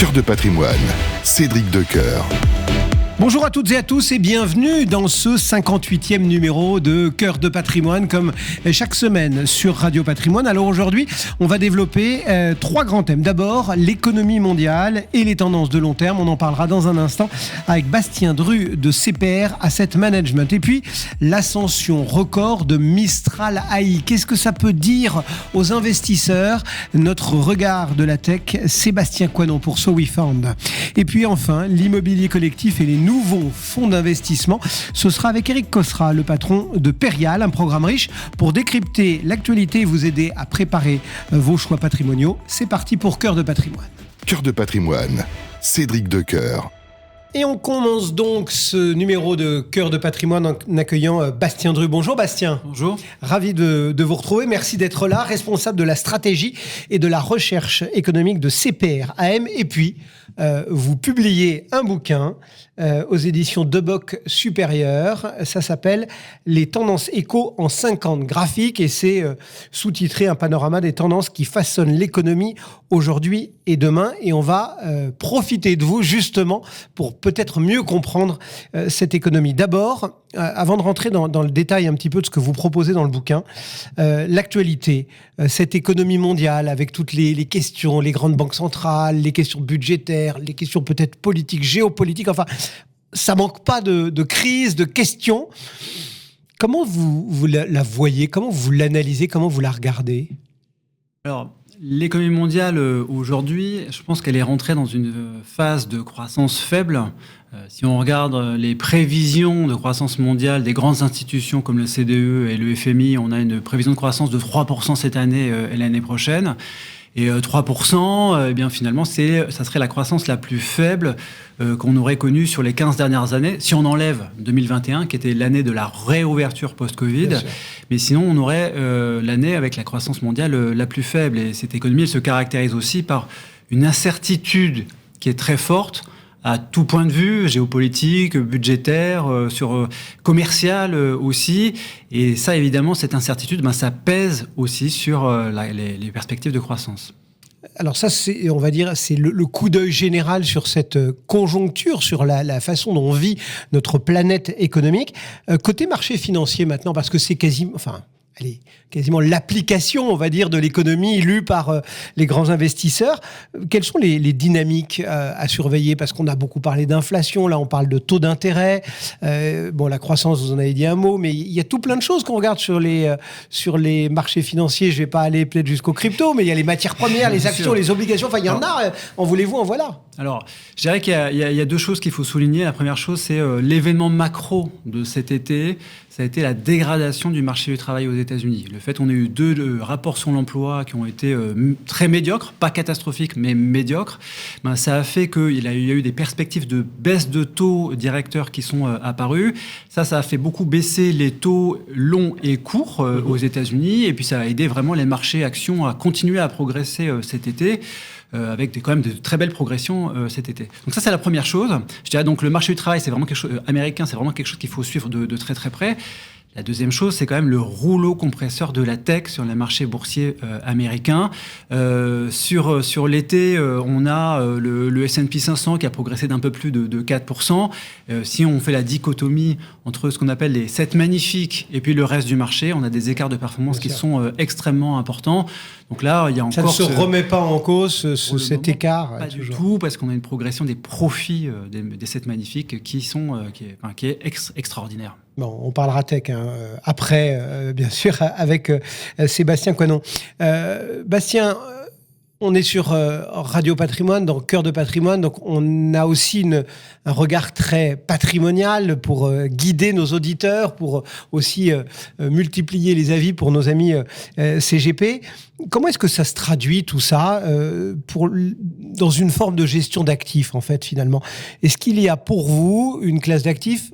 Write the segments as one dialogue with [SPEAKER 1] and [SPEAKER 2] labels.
[SPEAKER 1] Cœur de patrimoine, Cédric Decoeur.
[SPEAKER 2] Bonjour à toutes et à tous et bienvenue dans ce 58e numéro de Cœur de patrimoine comme chaque semaine sur Radio Patrimoine. Alors aujourd'hui, on va développer trois grands thèmes. D'abord, l'économie mondiale et les tendances de long terme. On en parlera dans un instant avec Bastien Dru de CPR Asset Management. Et puis, l'ascension record de Mistral AI. Qu'est-ce que ça peut dire aux investisseurs? Notre regard de la tech, Sébastien Coinon pour So We Found. Et puis enfin, l'immobilier collectif et les nouveaux fonds d'investissement. Ce sera avec Eric Cosra, le patron de Perial, un programme riche pour décrypter l'actualité et vous aider à préparer vos choix patrimoniaux. C'est parti pour Cœur de patrimoine.
[SPEAKER 1] Cœur de patrimoine, Cédric Decoeur.
[SPEAKER 2] Et on commence donc ce numéro de Cœur de patrimoine en accueillant Bastien Dru. Bonjour Bastien.
[SPEAKER 3] Bonjour.
[SPEAKER 2] Ravi de vous retrouver. Merci d'être là, responsable de la stratégie et de la recherche économique de CPR AM. Et puis, vous publiez un bouquin aux éditions Deboc Supérieur. Ça s'appelle « Les tendances éco en 50 graphiques » et c'est sous-titré « Un panorama des tendances qui façonnent l'économie aujourd'hui et demain ». Et on va profiter de vous justement pour peut-être mieux comprendre cette économie. D'abord, avant de rentrer dans le détail un petit peu de ce que vous proposez dans le bouquin, l'actualité, cette économie mondiale avec toutes les questions, les grandes banques centrales, les questions budgétaires, les questions peut-être politiques, géopolitiques, enfin, ça manque pas de crise, de questions. Comment vous la voyez? Comment vous l'analysez? Comment vous la regardez?
[SPEAKER 3] Alors, l'économie mondiale, aujourd'hui, je pense qu'elle est rentrée dans une phase de croissance faible. Si on regarde les prévisions de croissance mondiale des grandes institutions comme le CDE et le FMI, on a une prévision de croissance de 3% cette année et l'année prochaine. Et 3%, eh bien finalement, ça serait la croissance la plus faible qu'on aurait connue sur les 15 dernières années, si on enlève 2021, qui était l'année de la réouverture post-Covid. Mais sinon, on aurait l'année avec la croissance mondiale la plus faible. Et cette économie, elle se caractérise aussi par une incertitude qui est très forte, à tout point de vue, géopolitique, budgétaire, commercial aussi. Et ça, évidemment, cette incertitude, ça pèse aussi sur les perspectives de croissance.
[SPEAKER 2] Alors ça, on va dire, c'est le coup d'œil général sur cette conjoncture, sur la façon dont on vit notre planète économique. Côté marché financier maintenant, parce que c'est quasiment l'application, on va dire, de l'économie lue par les grands investisseurs. Quelles sont les dynamiques à surveiller? Parce qu'on a beaucoup parlé d'inflation, là on parle de taux d'intérêt. La croissance, vous en avez dit un mot, mais il y a tout plein de choses qu'on regarde sur les marchés financiers. Je ne vais pas aller peut-être jusqu'au crypto, mais il y a les matières premières, les actions, les obligations. Enfin, il y en a. En voulez-vous, en voilà.
[SPEAKER 3] Alors, je dirais qu'il y a deux choses qu'il faut souligner. La première chose, c'est l'événement macro de cet été. Ça a été la dégradation du marché du travail aux États-Unis. Le fait qu'on ait eu deux rapports sur l'emploi qui ont été très médiocres, pas catastrophiques, mais médiocres, ça a fait qu'il y a eu des perspectives de baisse de taux directeurs qui sont apparues. Ça a fait beaucoup baisser les taux longs et courts aux États-Unis. Et puis, ça a aidé vraiment les marchés actions à continuer à progresser cet été. Avec quand même de très belles progressions cet été. Donc ça, c'est la première chose. Je dirais donc le marché du travail, c'est vraiment quelque chose américain, c'est vraiment quelque chose qu'il faut suivre de très très près. La deuxième chose, c'est quand même le rouleau compresseur de la tech sur les marchés boursiers américains. Sur l'été, on a le S&P 500 qui a progressé d'un peu plus de 4%. Si on fait la dichotomie entre ce qu'on appelle les 7 magnifiques et puis le reste du marché, on a des écarts de performance qui sont extrêmement importants. Donc là, il y a encore...
[SPEAKER 2] Ça ne se remet pas en cause, cet écart?
[SPEAKER 3] Pas du tout, parce qu'on a une progression des profits des 7 magnifiques qui est extraordinaire.
[SPEAKER 2] Bon, on parlera tech après, bien sûr, avec Sébastien Coinon. Bastien, on est sur Radio Patrimoine, dans Cœur de patrimoine, donc on a aussi un regard très patrimonial pour guider nos auditeurs, pour aussi multiplier les avis pour nos amis CGP. Comment est-ce que ça se traduit tout ça dans une forme de gestion d'actifs, en fait, finalement? Est-ce qu'il y a pour vous une classe d'actifs?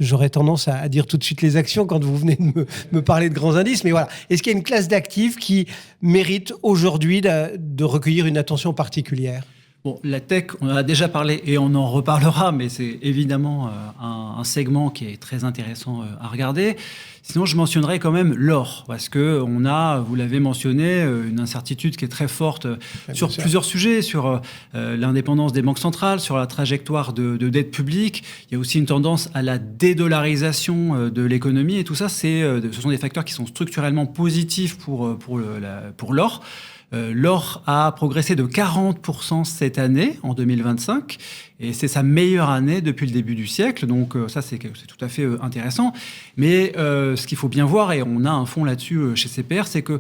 [SPEAKER 2] J'aurais tendance à dire tout de suite les actions quand vous venez de me parler de grands indices. Mais voilà, est-ce qu'il y a une classe d'actifs qui mérite aujourd'hui de recueillir une attention particulière?
[SPEAKER 3] Bon, la tech, on en a déjà parlé et on en reparlera, mais c'est évidemment un segment qui est très intéressant à regarder. Sinon, je mentionnerai quand même l'or, parce qu'on a, vous l'avez mentionné, une incertitude qui est très forte sur plusieurs sujets, sur l'indépendance des banques centrales, sur la trajectoire de dette publique. Il y a aussi une tendance à la dédollarisation de l'économie, et tout ça, ce sont des facteurs qui sont structurellement positifs pour l'or. L'or a progressé de 40% cette année, en 2025, et c'est sa meilleure année depuis le début du siècle, donc ça c'est tout à fait intéressant. Mais ce qu'il faut bien voir, et on a un fonds là-dessus chez CPR, c'est que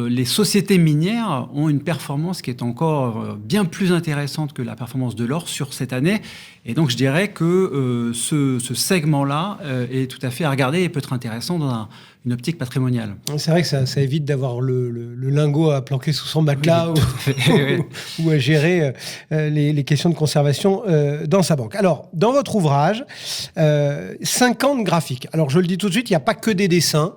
[SPEAKER 3] les sociétés minières ont une performance qui est encore bien plus intéressante que la performance de l'or sur cette année, et donc je dirais que ce segment-là est tout à fait à regarder et peut être intéressant dans une optique patrimoniale.
[SPEAKER 2] C'est vrai que ça évite d'avoir le lingot à planquer sous son matelas ou à gérer les questions de conservation dans sa banque. Alors, dans votre ouvrage, 50 graphiques. Alors, je le dis tout de suite, il n'y a pas que des dessins.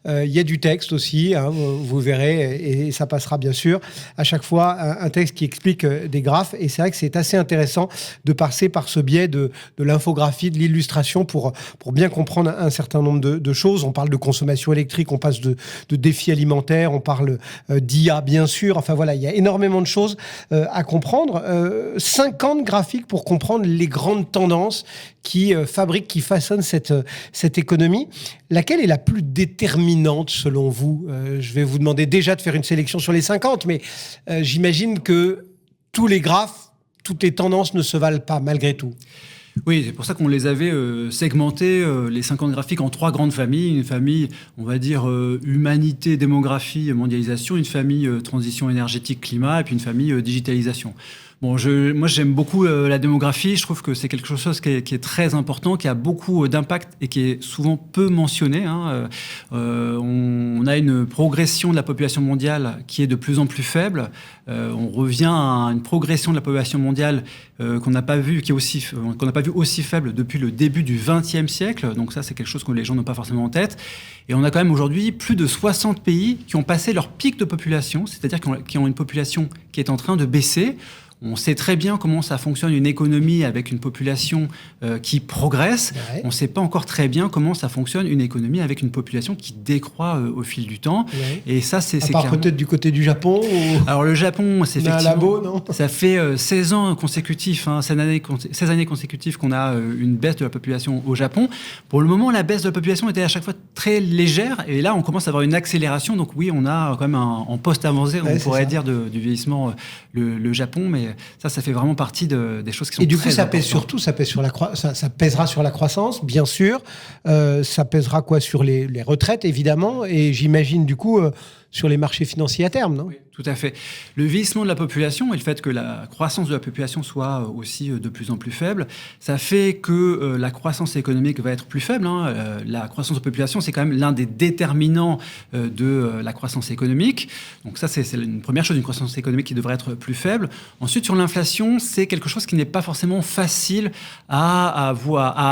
[SPEAKER 2] Il y a du texte aussi, hein, vous verrez, et ça passera bien sûr. À chaque fois, un texte qui explique des graphes. Et c'est vrai que c'est assez intéressant de passer par ce biais de l'infographie, de l'illustration pour bien comprendre un certain nombre de choses. On parle de consommation électrique, on passe de défis alimentaires, on parle d'IA, bien sûr. Enfin voilà, il y a énormément de choses à comprendre. 50 graphiques pour comprendre les grandes tendances qui fabriquent, qui façonnent cette économie. Laquelle est la plus déterminante selon vous ? Je vais vous demander déjà de faire une sélection sur les 50, mais j'imagine que tous les graphes, toutes les tendances ne se valent pas malgré tout.
[SPEAKER 3] Oui, c'est pour ça qu'on les avait segmentés, les 50 graphiques, en 3 grandes familles. Une famille, on va dire, humanité, démographie, mondialisation. Une famille, transition énergétique, climat. Et puis une famille, digitalisation. Bon, moi, j'aime beaucoup la démographie. Je trouve que c'est quelque chose qui est très important, qui a beaucoup d'impact et qui est souvent peu mentionné. Hein. On a une progression de la population mondiale qui est de plus en plus faible. On revient à une progression de la population mondiale qu'on n'a pas vu, qu'on n'a pas vu aussi faible depuis le début du XXe siècle. Donc ça, c'est quelque chose que les gens n'ont pas forcément en tête. Et on a quand même aujourd'hui plus de 60 pays qui ont passé leur pic de population, c'est-à-dire qui ont une population qui est en train de baisser. On sait très bien comment ça fonctionne une économie avec une population qui progresse. Ouais. On ne sait pas encore très bien comment ça fonctionne une économie avec une population qui décroît au fil du temps. Ouais. Et ça, c'est
[SPEAKER 2] clairement... peut-être du côté du Japon ou...
[SPEAKER 3] Alors le Japon, c'est effectivement...
[SPEAKER 2] Un labo, non ?
[SPEAKER 3] Ça fait 16 ans consécutifs, 16 années consécutives qu'on a une baisse de la population au Japon. Pour le moment, la baisse de la population était à chaque fois très légère. Et là, on commence à avoir une accélération. Donc oui, on a quand même en poste avancé, on pourrait dire, du vieillissement le Japon. Mais ça fait vraiment partie des choses qui sont très importantes. Et
[SPEAKER 2] du coup, ça pèse surtout, ça pèsera sur la croissance, bien sûr. Ça pèsera quoi sur les retraites, évidemment. Et j'imagine, du coup, sur les marchés financiers à terme, non ?
[SPEAKER 3] Oui, tout à fait. Le vieillissement de la population et le fait que la croissance de la population soit aussi de plus en plus faible, ça fait que la croissance économique va être plus faible. Hein. La croissance de la population, c'est quand même l'un des déterminants de la croissance économique. Donc ça, c'est une première chose, une croissance économique qui devrait être plus faible. Ensuite, sur l'inflation, c'est quelque chose qui n'est pas forcément facile à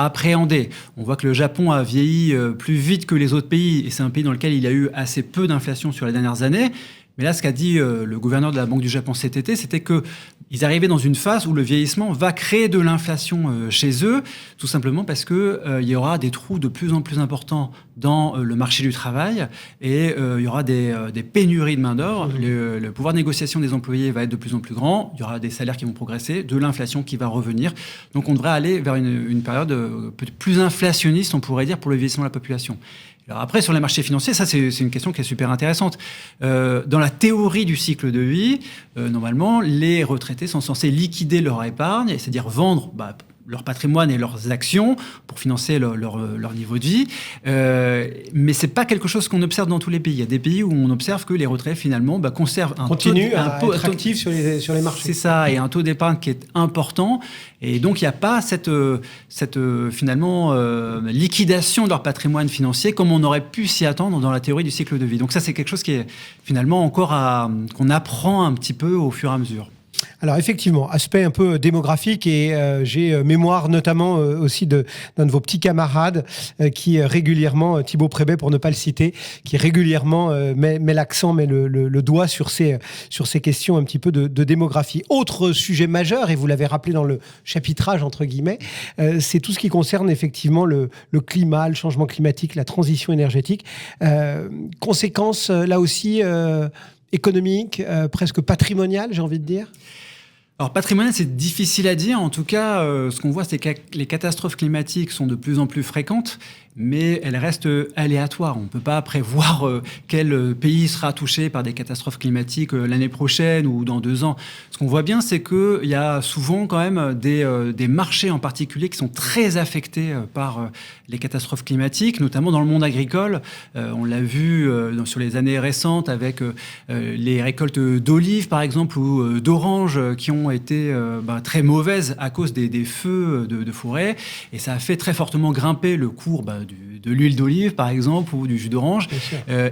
[SPEAKER 3] appréhender. On voit que le Japon a vieilli plus vite que les autres pays, et c'est un pays dans lequel il y a eu assez peu d'inflation sur les dernières années. Mais là, ce qu'a dit le gouverneur de la Banque du Japon cet été, c'était qu'ils arrivaient dans une phase où le vieillissement va créer de l'inflation chez eux, tout simplement parce qu'il y aura des trous de plus en plus importants dans le marché du travail et il y aura des pénuries de main-d'œuvre. Le pouvoir de négociation des employés va être de plus en plus grand, il y aura des salaires qui vont progresser, de l'inflation qui va revenir. Donc on devrait aller vers une période plus inflationniste, on pourrait dire, pour le vieillissement de la population. Alors après, sur les marchés financiers, ça c'est une question qui est super intéressante. Dans la théorie du cycle de vie, normalement, les retraités sont censés liquider leur épargne, c'est-à-dire vendre leur patrimoine et leurs actions pour financer leur niveau de vie. Mais c'est pas quelque chose qu'on observe dans tous les pays. Il y a des pays où on observe que les retraités, finalement, conservent un taux
[SPEAKER 2] actifs sur les marchés.
[SPEAKER 3] C'est ça, et un taux d'épargne qui est important. Et donc, il n'y a pas cette finalement, liquidation de leur patrimoine financier comme on aurait pu s'y attendre dans la théorie du cycle de vie. Donc ça, c'est quelque chose qui est finalement encore qu'on apprend un petit peu au fur et à mesure.
[SPEAKER 2] Alors effectivement, aspect un peu démographique et j'ai mémoire notamment aussi d'un de vos petits camarades qui régulièrement, Thibaut Prébet pour ne pas le citer, qui régulièrement met l'accent, met le doigt sur ces questions un petit peu de démographie. Autre sujet majeur, et vous l'avez rappelé dans le chapitrage entre guillemets, c'est tout ce qui concerne effectivement le climat, le changement climatique, la transition énergétique. Conséquences là aussi économique, presque patrimonial, j'ai envie de dire?
[SPEAKER 3] Alors patrimonial, c'est difficile à dire. En tout cas, ce qu'on voit, c'est que les catastrophes climatiques sont de plus en plus fréquentes, mais elles restent aléatoires. On ne peut pas prévoir quel pays sera touché par des catastrophes climatiques l'année prochaine ou dans 2 ans. Ce qu'on voit bien, c'est qu'il y a souvent quand même des marchés en particulier qui sont très affectés par les catastrophes climatiques, notamment dans le monde agricole. On l'a vu sur les années récentes avec les récoltes d'olives, par exemple, ou d'oranges qui ont été très mauvaises à cause des feux de forêt. Et ça a fait très fortement grimper le cours de l'huile d'olive, par exemple, ou du jus d'orange.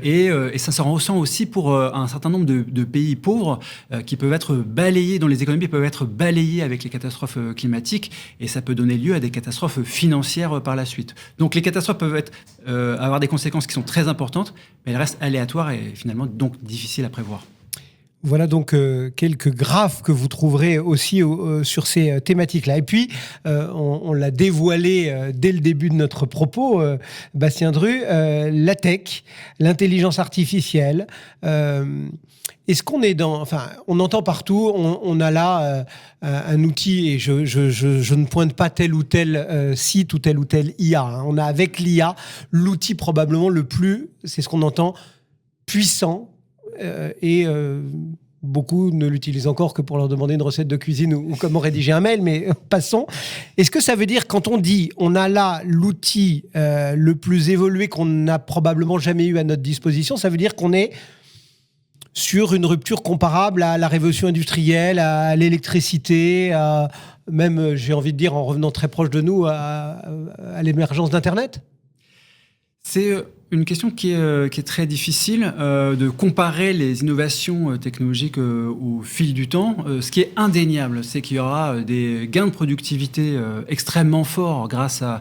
[SPEAKER 3] Et ça se ressent aussi pour un certain nombre de pays pauvres qui peuvent être balayés, dont les économies peuvent être balayées avec les catastrophes climatiques. Et ça peut donner lieu à des catastrophes financières par la suite. Donc les catastrophes peuvent avoir des conséquences qui sont très importantes, mais elles restent aléatoires et finalement donc difficiles à prévoir.
[SPEAKER 2] Voilà donc quelques graphes que vous trouverez aussi sur ces thématiques-là. Et puis, on l'a dévoilé dès le début de notre propos, Bastien Drue, la tech, l'intelligence artificielle. Est-ce qu'on est dans... Enfin, on entend partout, on a là un outil, et je ne pointe pas tel ou tel site ou tel IA. Hein. On a avec l'IA l'outil probablement le plus, c'est ce qu'on entend, puissant, et beaucoup ne l'utilisent encore que pour leur demander une recette de cuisine ou comment rédiger un mail, mais passons. Est-ce que ça veut dire, quand on dit on a là l'outil le plus évolué qu'on n'a probablement jamais eu à notre disposition, ça veut dire qu'on est sur une rupture comparable à la révolution industrielle, à l'électricité, même, j'ai envie de dire, en revenant très proche de nous, à l'émergence d'Internet ?
[SPEAKER 3] C'est une question qui est très difficile de comparer les innovations technologiques au fil du temps. Ce qui est indéniable, c'est qu'il y aura des gains de productivité extrêmement forts grâce à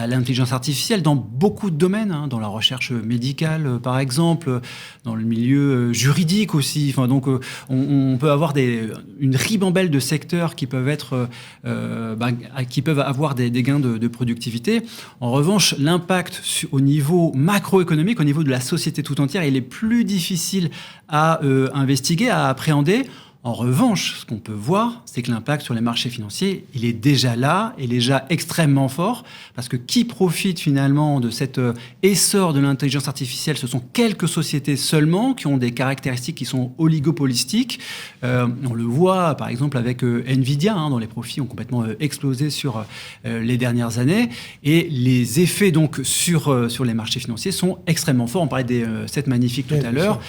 [SPEAKER 3] l'intelligence artificielle dans beaucoup de domaines, hein, dans la recherche médicale par exemple, dans le milieu juridique aussi. Enfin, donc on peut avoir une ribambelle de secteurs qui peuvent qui peuvent avoir des gains de productivité. En revanche, l'impact au niveau macroéconomique, au niveau de la société tout entière, il est plus difficile à investiguer, à appréhender. En revanche, ce qu'on peut voir, c'est que l'impact sur les marchés financiers, il est déjà là, et déjà extrêmement fort, parce que qui profite finalement de cet essor de l'intelligence artificielle, ce sont quelques sociétés seulement qui ont des caractéristiques qui sont oligopolistiques. On le voit par exemple avec Nvidia, hein, dont les profits ont complètement explosé sur les dernières années, et les effets donc sur les marchés financiers sont extrêmement forts. On parlait des 7 magnifiques tout à l'heure.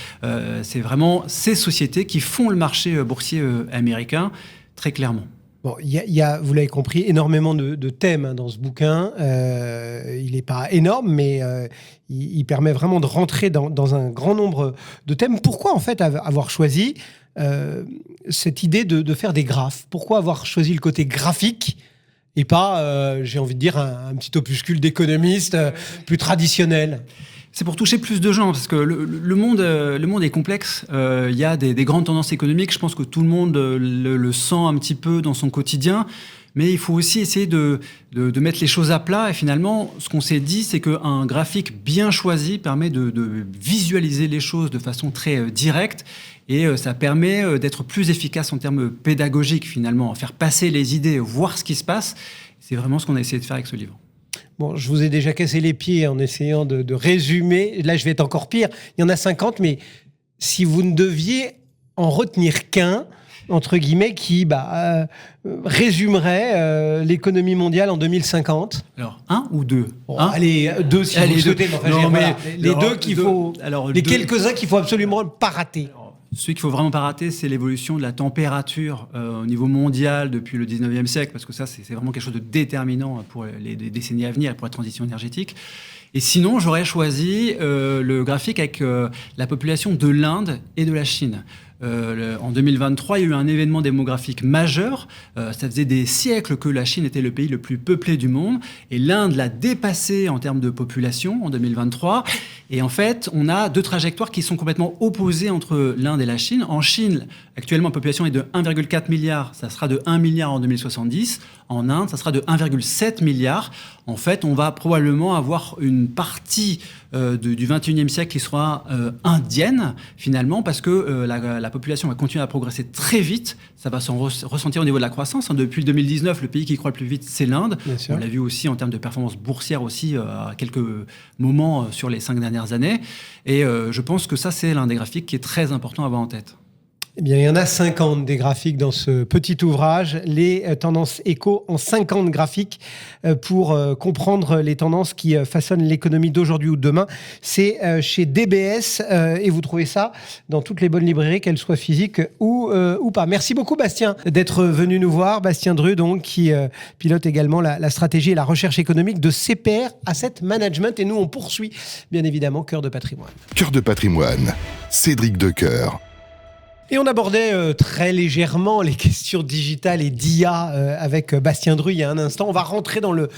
[SPEAKER 3] C'est vraiment ces sociétés qui font le marché boursier américain, très clairement.
[SPEAKER 2] Bon, il y a, vous l'avez compris, énormément de thèmes dans ce bouquin. Il n'est pas énorme, mais il permet vraiment de rentrer dans un grand nombre de thèmes. Pourquoi, en fait, avoir choisi cette idée de faire des graphes? Pourquoi avoir choisi le côté graphique et pas, j'ai envie de dire, un petit opuscule d'économiste plus traditionnel?
[SPEAKER 3] C'est pour toucher plus de gens, parce que le monde est complexe. Il y a des grandes tendances économiques. Je pense que tout le monde le sent un petit peu dans son quotidien. Mais il faut aussi essayer de mettre les choses à plat. Et finalement, ce qu'on s'est dit, c'est qu'un graphique bien choisi permet de visualiser les choses de façon très directe. Et ça permet d'être plus efficace en termes pédagogiques, finalement, faire passer les idées, voir ce qui se passe. C'est vraiment ce qu'on a essayé de faire avec ce livre.
[SPEAKER 2] Bon, je vous ai déjà cassé les pieds en essayant de résumer. Là, je vais être encore pire. Il y en a 50, mais si vous ne deviez en retenir qu'un, entre guillemets, qui résumerait l'économie mondiale en 2050.
[SPEAKER 3] Alors, 1 ou 2
[SPEAKER 2] bon, allez, 2 si vous le souhaitez. Les deux qu'il faut... quelques-uns qu'il faut absolument pas rater.
[SPEAKER 3] Celui qu'il ne faut vraiment pas rater, c'est l'évolution de la température au niveau mondial depuis le 19e siècle, parce que ça, c'est vraiment quelque chose de déterminant pour les décennies à venir, pour la transition énergétique. Et sinon, j'aurais choisi le graphique avec la population de l'Inde et de la Chine. En 2023, il y a eu un événement démographique majeur. Ça faisait des siècles que la Chine était le pays le plus peuplé du monde. Et l'Inde l'a dépassé en termes de population en 2023. Et en fait, on a deux trajectoires qui sont complètement opposées entre l'Inde et la Chine. En Chine, actuellement, la population est de 1,4 milliard. Ça sera de 1 milliard en 2070. En Inde, ça sera de 1,7 milliard. En fait, on va probablement avoir une partie du 21e siècle qui sera indienne, finalement, parce que la population va continuer à progresser très vite. Ça va s'en ressentir au niveau de la croissance. Depuis 2019, le pays qui croît le plus vite, c'est l'Inde. On l'a vu aussi en termes de performance boursière aussi à quelques moments sur les 5 dernières années. Et je pense que ça, c'est l'un des graphiques qui est très important à avoir en tête.
[SPEAKER 2] Eh bien, il y en a 50 des graphiques dans ce petit ouvrage, les tendances éco en 50 graphiques pour comprendre les tendances qui façonnent l'économie d'aujourd'hui ou de demain. C'est chez DBS et vous trouvez ça dans toutes les bonnes librairies, qu'elles soient physiques ou pas. Merci beaucoup Bastien d'être venu nous voir. Bastien Dreux, donc, qui pilote également la stratégie et la recherche économique de CPR Asset Management. Et nous, on poursuit bien évidemment Cœur de patrimoine.
[SPEAKER 1] Cœur de patrimoine, Cédric Decoeur.
[SPEAKER 2] Et on abordait très légèrement les questions digitales et d'IA avec Bastien Dreux il y a un instant. On va rentrer dans le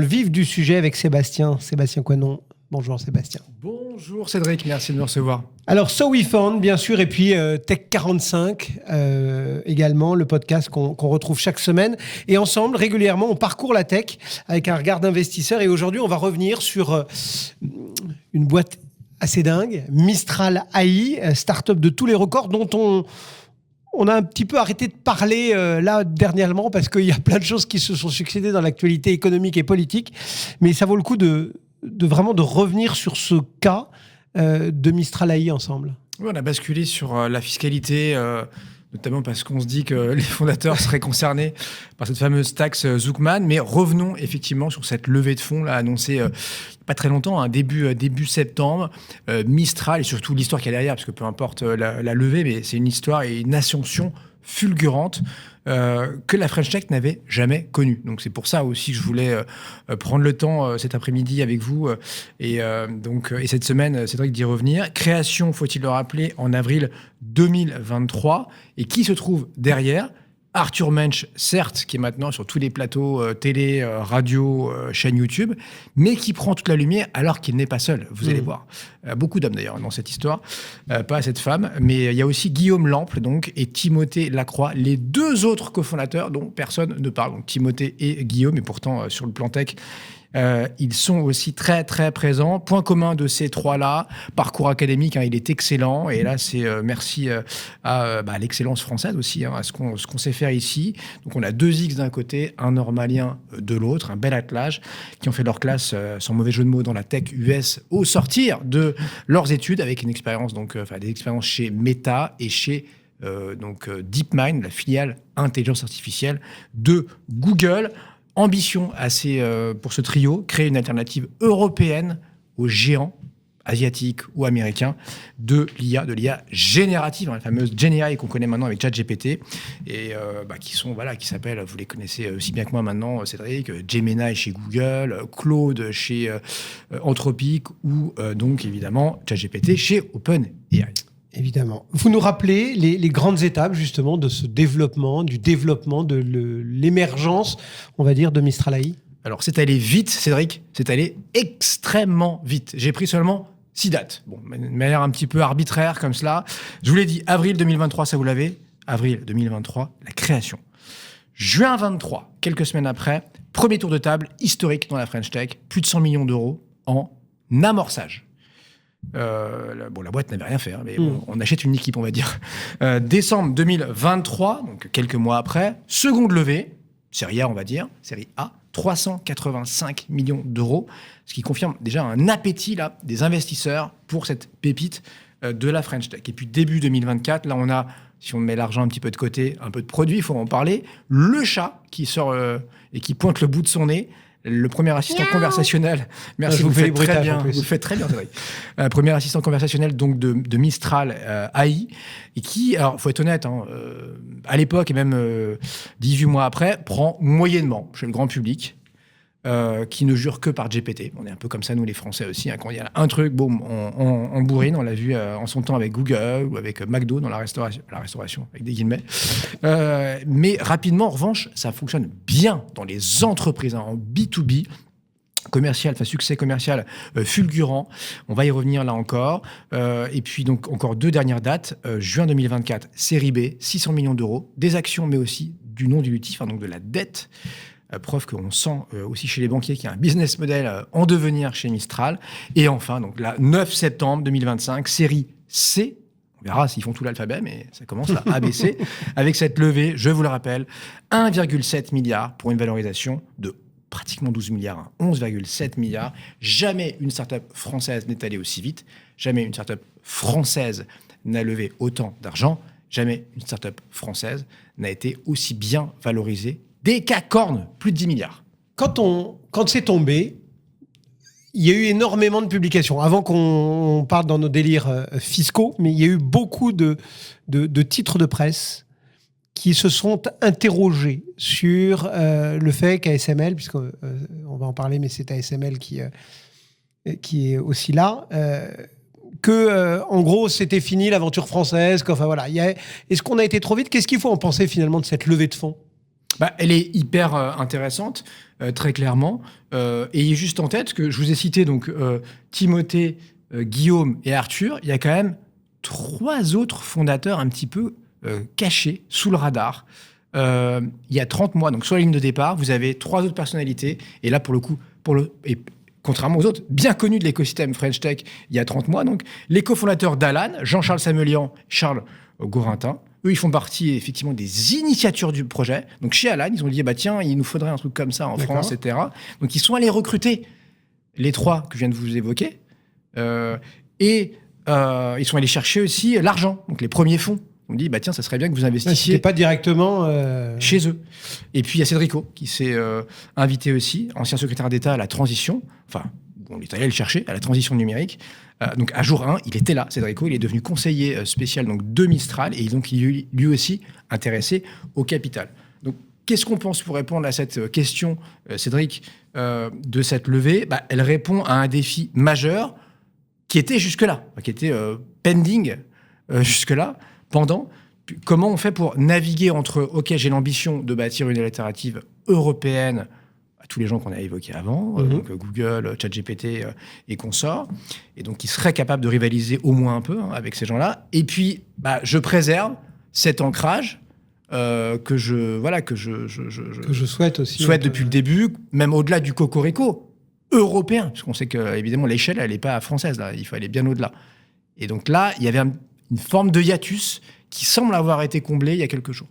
[SPEAKER 2] vif du sujet avec Sébastien Coinon. Bonjour Sébastien.
[SPEAKER 4] Bonjour Cédric, merci de me recevoir.
[SPEAKER 2] Alors So We Found, bien sûr, et puis Tech45 également, le podcast qu'on retrouve chaque semaine. Et ensemble, régulièrement, on parcourt la tech avec un regard d'investisseur. Et aujourd'hui, on va revenir sur une boîte assez dingue, Mistral AI, start-up de tous les records dont on a un petit peu arrêté de parler là dernièrement parce qu'il y a plein de choses qui se sont succédées dans l'actualité économique et politique. Mais ça vaut le coup de vraiment de revenir sur ce cas de Mistral AI ensemble.
[SPEAKER 4] Oui, on a basculé sur la fiscalité, notamment parce qu'on se dit que les fondateurs seraient concernés par cette fameuse taxe Zuckman. Mais revenons effectivement sur cette levée de fonds là, annoncée pas très longtemps, début septembre. Mistral et surtout l'histoire qu'il y a derrière, parce que peu importe la levée, mais c'est une histoire et une ascension fulgurante que la French Tech n'avait jamais connue. Donc c'est pour ça aussi que je voulais prendre le temps cet après-midi avec vous et cette semaine, Cédric, d'y revenir. Création, faut-il le rappeler, en avril 2023. Et qui se trouve derrière ? Arthur Mensch, certes, qui est maintenant sur tous les plateaux télé, radio, chaîne YouTube, mais qui prend toute la lumière alors qu'il n'est pas seul, vous allez voir. Beaucoup d'hommes d'ailleurs dans cette histoire, pas cette femme, mais il y a aussi Guillaume Lample donc, et Timothée Lacroix, les deux autres cofondateurs dont personne ne parle, donc Timothée et Guillaume, et pourtant sur le plan tech, ils sont aussi très très présents. Point commun de ces trois-là, parcours académique, il est excellent. Et là, c'est merci à l'excellence française aussi, à ce qu'on sait faire ici. Donc on a 2X d'un côté, un normalien de l'autre, un bel attelage, qui ont fait leur classe, sans mauvais jeu de mots, dans la tech US au sortir de leurs études, avec une expérience, des expériences chez Meta et chez DeepMind, la filiale intelligence artificielle de Google. Ambition pour ce trio, créer une alternative européenne aux géants asiatiques ou américains de l'IA générative, la fameuse GenAI qu'on connaît maintenant avec ChatGPT, et qui s'appellent, vous les connaissez aussi bien que moi maintenant, Cédric, Gemini chez Google, Claude chez Anthropic, ou donc évidemment ChatGPT chez OpenAI.
[SPEAKER 2] Évidemment. Vous nous rappelez les grandes étapes justement de ce développement, de l'émergence, on va dire, de Mistral AI ?
[SPEAKER 4] Alors c'est allé vite, Cédric, c'est allé extrêmement vite. J'ai pris seulement 6 dates, de manière un petit peu arbitraire comme cela. Je vous l'ai dit, avril 2023, ça vous l'avez, avril 2023, la création. Juin 23, quelques semaines après, premier tour de table historique dans la French Tech, plus de 100 millions d'euros en amorçage. La boîte n'avait rien fait, mais on achète une équipe, on va dire. Décembre 2023, donc quelques mois après, seconde levée, série A, on va dire, série A, 385 millions d'euros, ce qui confirme déjà un appétit là, des investisseurs pour cette pépite de la French Tech. Et puis début 2024, là on a, si on met l'argent un petit peu de côté, un peu de produit, il faut en parler, le chat qui sort et qui pointe le bout de son nez, le premier assistant conversationnel. Merci, vous le faites très bien. Vous le faites très bien, Cédric. Premier assistant conversationnel donc de Mistral AI, et qui, alors faut être honnête, à l'époque et même 18 mois après, prend moyennement chez le grand public. qui ne jure que par GPT. On est un peu comme ça, nous les Français aussi. Hein. Quand il y a un truc, boum, on bourrine. On l'a vu en son temps avec Google ou avec McDo dans la restauration avec des guillemets. Mais rapidement, en revanche, ça fonctionne bien dans les entreprises, hein, en B2B. Commercial, enfin succès commercial fulgurant. On va y revenir là encore. Et puis donc encore 2 dernières dates. Juin 2024, série B, 600 millions d'euros, des actions mais aussi du non-dilutif, hein, donc de la dette. Preuve qu'on sent aussi chez les banquiers qu'il y a un business model en devenir chez Mistral. Et enfin, donc là, 9 septembre 2025, série C. On verra s'ils font tout l'alphabet, mais ça commence à ABC. Avec cette levée, je vous le rappelle, 1,7 milliard pour une valorisation de pratiquement 12 milliards, 11,7 milliards. Jamais une start-up française n'est allée aussi vite. Jamais une start-up française n'a levé autant d'argent. Jamais une start-up française n'a été aussi bien valorisée. Des cacornes, plus de 10 milliards.
[SPEAKER 2] Quand c'est tombé, il y a eu énormément de publications. Avant qu'on parte dans nos délires fiscaux, mais il y a eu beaucoup de titres de presse qui se sont interrogés sur le fait qu'ASML, puisqu'on va en parler, mais c'est ASML qui est aussi là, en gros, c'était fini l'aventure française. Enfin, voilà. Est-ce qu'on a été trop vite ? Qu'est-ce qu'il faut en penser finalement de cette levée de fonds ?
[SPEAKER 4] Elle est hyper intéressante, très clairement. Ayez juste en tête que je vous ai cité donc, Timothée, Guillaume et Arthur. Il y a quand même 3 autres fondateurs un petit peu cachés, sous le radar. Il y a 30 mois, donc sur la ligne de départ, vous avez 3 autres personnalités. Et là, pour le coup, et contrairement aux autres, bien connus de l'écosystème French Tech, il y a 30 mois, donc les cofondateurs d'Alan, Jean-Charles Samelian, Charles Gorintin. Eux, ils font partie, effectivement, des initiateurs du projet. Donc, chez Alan, ils ont dit, tiens, il nous faudrait un truc comme ça en France, etc. Donc, ils sont allés recruter les 3 que je viens de vous évoquer. Ils sont allés chercher aussi l'argent, donc les premiers fonds. On dit, tiens, ça serait bien que vous investissiez.
[SPEAKER 2] C'était pas directement
[SPEAKER 4] chez eux. Et puis, il y a Cédrico, qui s'est invité aussi, ancien secrétaire d'État à la transition. Enfin, on est allé le chercher, à la transition numérique. Donc, à jour 1, il était là, Cédrico. Il est devenu conseiller spécial donc, de Mistral. Et donc, il est lui aussi intéressé au capital. Donc, qu'est-ce qu'on pense pour répondre à cette question, Cédric, de cette levée ? Elle répond à un défi majeur qui était jusque-là, qui était pending jusque-là. Comment on fait pour naviguer entre « Ok, j'ai l'ambition de bâtir une alternative européenne » à tous les gens qu'on a évoqués avant, donc Google, ChatGPT et consorts, et donc qui seraient capables de rivaliser au moins un peu avec ces gens-là. Et puis, je préserve cet ancrage que je
[SPEAKER 2] souhaite aussi.
[SPEAKER 4] Souhaite depuis le début, même au-delà du cocorico européen, parce qu'on sait que évidemment l'échelle, elle n'est pas française, là, il faut aller bien au-delà. Et donc là, il y avait une forme de hiatus qui semble avoir été comblée il y a quelques jours.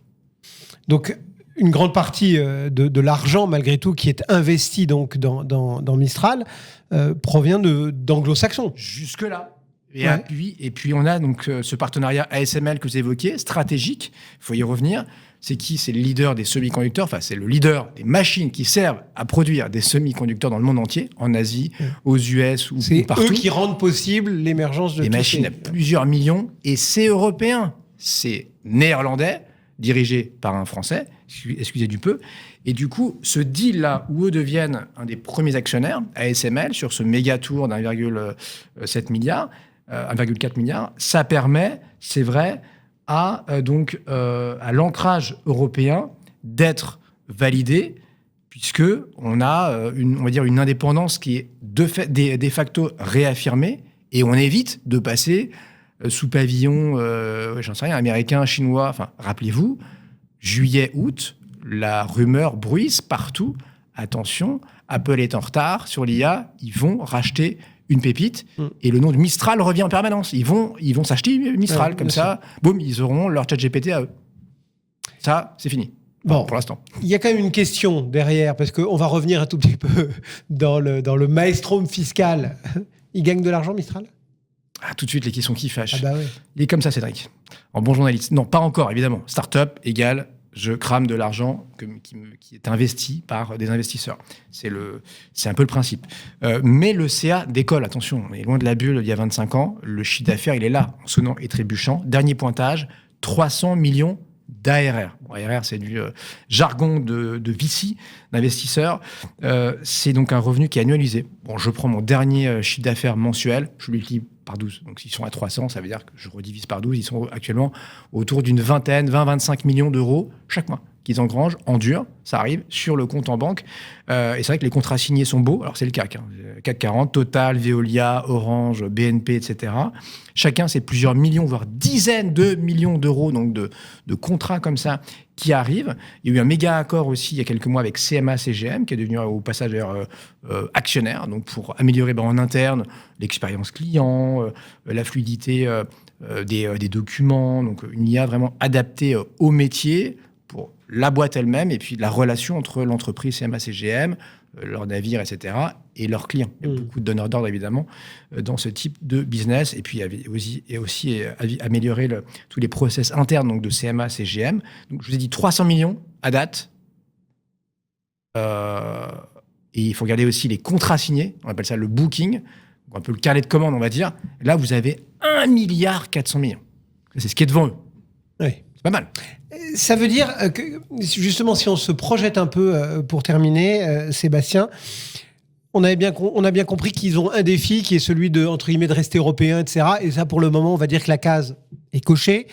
[SPEAKER 2] Donc, une grande partie de l'argent, malgré tout, qui est investi donc, dans Mistral, provient d'anglo-saxons.
[SPEAKER 4] Jusque-là. Et puis, on a donc ce partenariat ASML que vous évoquiez, stratégique, il faut y revenir. C'est qui ? C'est le leader des semi-conducteurs, enfin, c'est le leader des machines qui servent à produire des semi-conducteurs dans le monde entier, en Asie, aux US ou partout.
[SPEAKER 2] C'est eux qui rendent possible l'émergence de
[SPEAKER 4] des machines à plusieurs millions, et c'est européen. C'est néerlandais, dirigé par un Français, excusez du peu. Et du coup, ce deal-là, où eux deviennent un des premiers actionnaires, ASML, sur ce méga tour d'1,7 milliard, 1,4 milliard, ça permet, c'est vrai, à l'ancrage européen d'être validé, puisque on a une indépendance qui est de facto réaffirmée, et on évite de passer sous pavillon, j'en sais rien, américain, chinois. Enfin, rappelez-vous, juillet, août, la rumeur bruisse partout. Attention, Apple est en retard sur l'IA, ils vont racheter une pépite et le nom de Mistral revient en permanence. Ils vont s'acheter Mistral, comme ça, boum, ils auront leur ChatGPT à eux. Ça, c'est fini. Bon, pour l'instant.
[SPEAKER 2] Il y a quand même une question derrière, parce qu'on va revenir un tout petit peu dans le maelstrom fiscal. Il gagne de l'argent, Mistral ?
[SPEAKER 4] Tout de suite, les questions qui fâchent.
[SPEAKER 2] Oui.
[SPEAKER 4] Il est comme ça, Cédric. En bon journaliste. Non, pas encore, évidemment. Start-up égale je crame de l'argent qui est investi par des investisseurs. C'est un peu le principe. Mais le CA décolle, attention, on est loin de la bulle il y a 25 ans. Le chiffre d'affaires, il est là, en sonnant et trébuchant. Dernier pointage, 300 millions d'ARR. Bon, ARR, c'est du jargon de VC, d'investisseurs. C'est donc un revenu qui est annualisé. Bon, je prends mon dernier chiffre d'affaires mensuel, je multiplie par 12. Donc, s'ils sont à 300, ça veut dire que je redivise par 12. Ils sont actuellement autour d'une vingtaine, 20-25 millions d'euros chaque mois qu'ils engrangent en dur, ça arrive, sur le compte en banque. Et c'est vrai que les contrats signés sont beaux. Alors, c'est le CAC. CAC 40, Total, Veolia, Orange, BNP, etc. Chacun, c'est plusieurs millions, voire dizaines de millions d'euros donc de contrats comme ça qui arrivent. Il y a eu un méga accord aussi il y a quelques mois avec CMA-CGM, qui est devenu au passage actionnaire, donc pour améliorer en interne l'expérience client, la fluidité des documents, donc une IA vraiment adaptée au métier, pour la boîte elle-même, et puis la relation entre l'entreprise CMA-CGM, leurs navires, etc., et leurs clients. Il y a beaucoup de donneurs d'ordre, évidemment, dans ce type de business. Et puis, aussi améliorer tous les process internes donc de CMA-CGM. Donc, je vous ai dit 300 millions à date. Et il faut regarder aussi les contrats signés. On appelle ça le booking, un peu le carnet de commande, on va dire. Là, vous avez 1,4 milliard. C'est ce qui est devant eux.
[SPEAKER 2] Oui.
[SPEAKER 4] C'est pas mal.
[SPEAKER 2] Ça veut dire que, justement, si on se projette un peu pour terminer, Sébastien, on a bien compris qu'ils ont un défi qui est celui de, entre guillemets, de rester européen, etc. Et ça, pour le moment, on va dire que la case est cochée.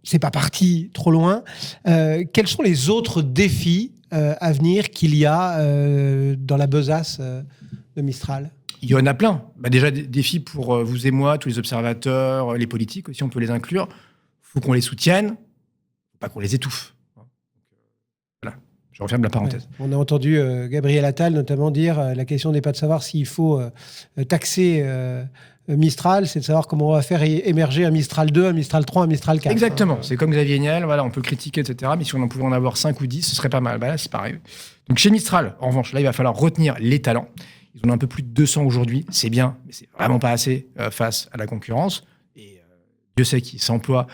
[SPEAKER 2] C'est pas parti trop loin. Quels sont les autres défis à venir qu'il y a dans la besace de Mistral ?
[SPEAKER 4] Il y en a plein. Déjà, des défis pour vous et moi, tous les observateurs, les politiques aussi, on peut les inclure. Il faut qu'on les soutienne. Pas qu'on les étouffe. Voilà, je referme la parenthèse.
[SPEAKER 2] Ouais. On a entendu Gabriel Attal notamment dire la question n'est pas de savoir s'il faut taxer Mistral, c'est de savoir comment on va faire émerger un Mistral 2, un Mistral 3, un Mistral 4.
[SPEAKER 4] Exactement, c'est comme Xavier Niel, voilà, on peut le critiquer, etc. Mais si on en pouvait en avoir 5 ou 10, ce serait pas mal. Là, c'est pareil. Donc chez Mistral, en revanche, là, il va falloir retenir les talents. Ils en ont un peu plus de 200 aujourd'hui, c'est bien, mais c'est vraiment pas assez face à la concurrence. Et Dieu sait qu'ils s'emploient